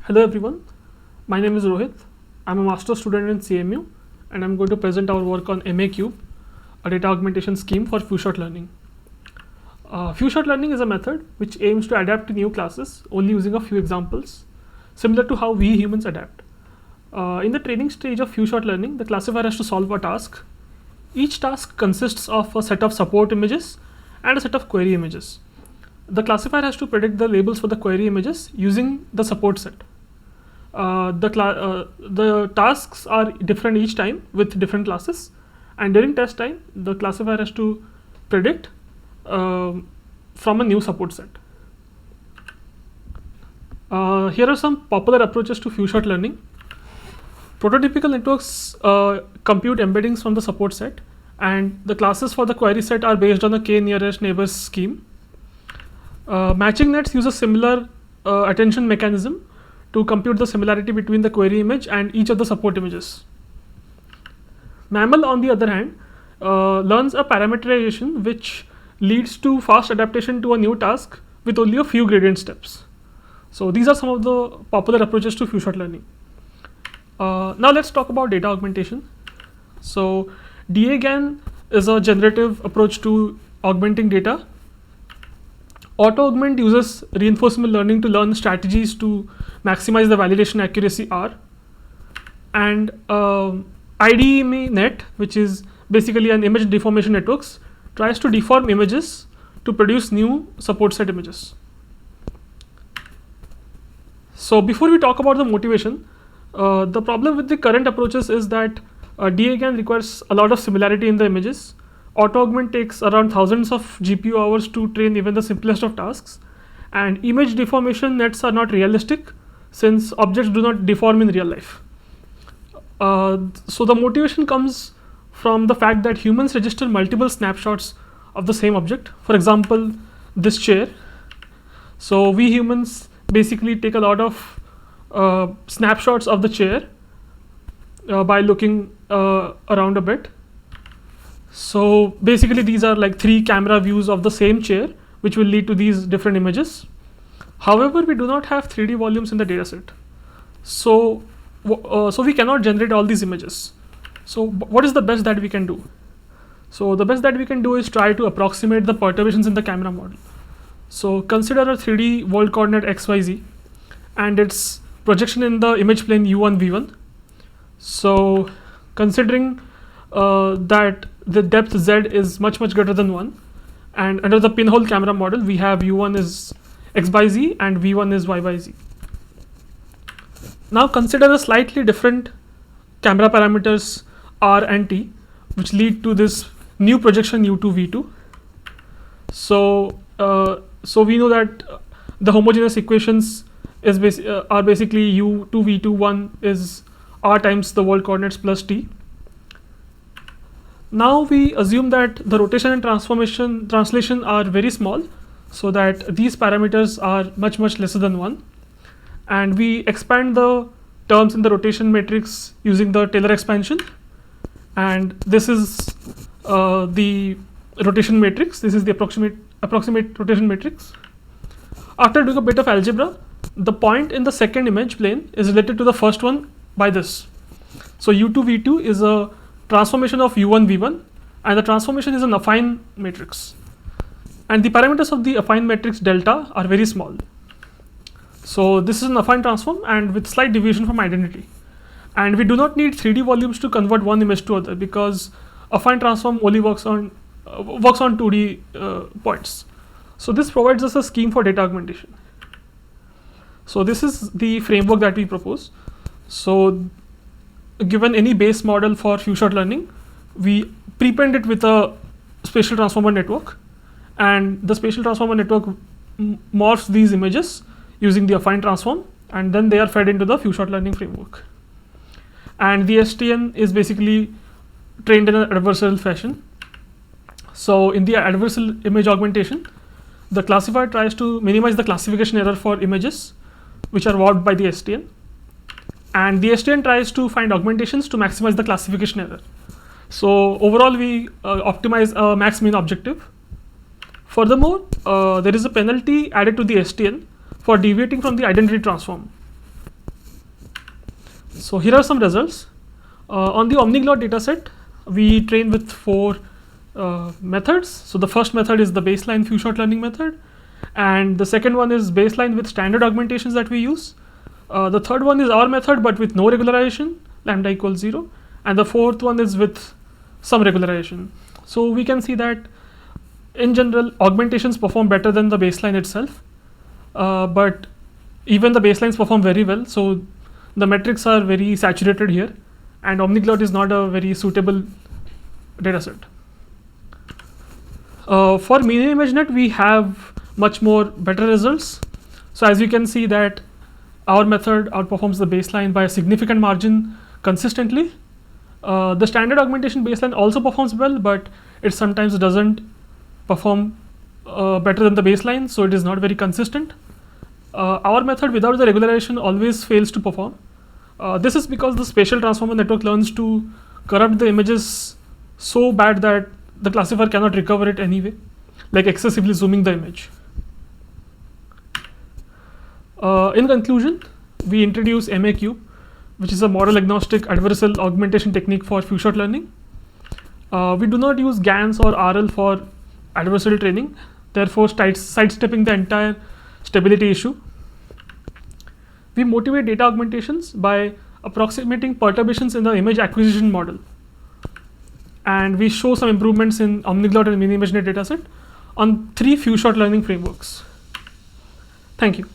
Hello everyone, my name is Rohit. I'm a master's student in CMU and I'm going to present our work on MACube, a data augmentation scheme for few-shot learning. Few-shot learning is a method which aims to adapt to new classes only using a few examples, similar to how we humans adapt. In the training stage of few-shot learning, the classifier has to solve a task. Each task consists of a set of support images and a set of query images. The classifier has to predict the labels for the query images using the support set. The tasks are different each time with different classes, and during test time the classifier has to predict from a new support set. Here are some popular approaches to few-shot learning. Prototypical networks compute embeddings from the support set, and the classes for the query set are based on the k-nearest neighbors scheme. Matching nets use a similar attention mechanism to compute the similarity between the query image and each of the support images. MAML, on the other hand, learns a parameterization which leads to fast adaptation to a new task with only a few gradient steps. So these are some of the popular approaches to few-shot learning. Now let's talk about data augmentation. So DAGAN is a generative approach to augmenting data. Auto-augment uses reinforcement learning to learn strategies to maximize the validation accuracy R. And IDEMNet, which is basically an image deformation networks, tries to deform images to produce new support set images. So before we talk about the motivation, the problem with the current approaches is that DAGAN requires a lot of similarity in the images. Auto-augment takes around thousands of GPU hours to train even the simplest of tasks, and image deformation nets are not realistic since objects do not deform in real life. So the motivation comes from the fact that humans register multiple snapshots of the same object. For example, this chair. So we humans basically take a lot of snapshots of the chair by looking around a bit. So basically these are like 3 camera views of the same chair, which will lead to these different images. However, we do not have 3D volumes in the dataset. So we cannot generate all these images. So what is the best that we can do? So the best that we can do is try to approximate the perturbations in the camera model. So consider a 3D world coordinate XYZ and its projection in the image plane U1 V1. So considering that the depth Z is much greater than 1, and under the pinhole camera model we have U1 is X by Z and V1 is Y by Z. Now consider a slightly different camera parameters R and T, which lead to this new projection U2 V2. So we know that the homogeneous equations is are basically U2 V2 1 is R times the world coordinates plus T. Now we assume that the rotation and translation are very small, so that these parameters are much lesser than 1, and we expand the terms in the rotation matrix using the Taylor expansion, and this is the rotation matrix. This is the approximate rotation matrix. After doing a bit of algebra, the point in the second image plane is related to the first one by this. So U2 V2 is a transformation of U1 V1, and the transformation is an affine matrix, and the parameters of the affine matrix delta are very small. So this is an affine transform and with slight deviation from identity, and we do not need 3D volumes to convert one image to other because affine transform only works on 2D points. So this provides us a scheme for data augmentation. So this is the framework that we propose. So given any base model for few-shot learning, we prepend it with a spatial transformer network, and the spatial transformer network morphs these images using the affine transform, and then they are fed into the few-shot learning framework. And the STN is basically trained in an adversarial fashion. So in the adversarial image augmentation, the classifier tries to minimize the classification error for images which are warped by the STN, and the STN tries to find augmentations to maximize the classification error. So overall we optimize a max mean objective. Furthermore, there is a penalty added to the STN for deviating from the identity transform. So here are some results. On the OmniGlot dataset, we train with 4 methods. So the first method is the baseline few-shot learning method, and the second one is baseline with standard augmentations that we use. The third one is our method but with no regularization, lambda equals 0, and the fourth one is with some regularization. So we can see that in general augmentations perform better than the baseline itself, but even the baselines perform very well. So the metrics are very saturated here, and OmniGlot is not a very suitable dataset. For Mini-ImageNet, we have much more better results. So as you can see that our method outperforms the baseline by a significant margin consistently. The standard augmentation baseline also performs well, but it sometimes doesn't perform better than the baseline, so it is not very consistent. Our method without the regularization always fails to perform. This is because the spatial transformer network learns to corrupt the images so bad that the classifier cannot recover it anyway, like excessively zooming the image. In conclusion, we introduce MAQ, which is a model agnostic adversarial augmentation technique for few-shot learning. We do not use GANs or RL for adversarial training, therefore sidestepping the entire stability issue. We motivate data augmentations by approximating perturbations in the image acquisition model. And we show some improvements in OmniGlot and Mini-ImageNet dataset on 3 few-shot learning frameworks. Thank you.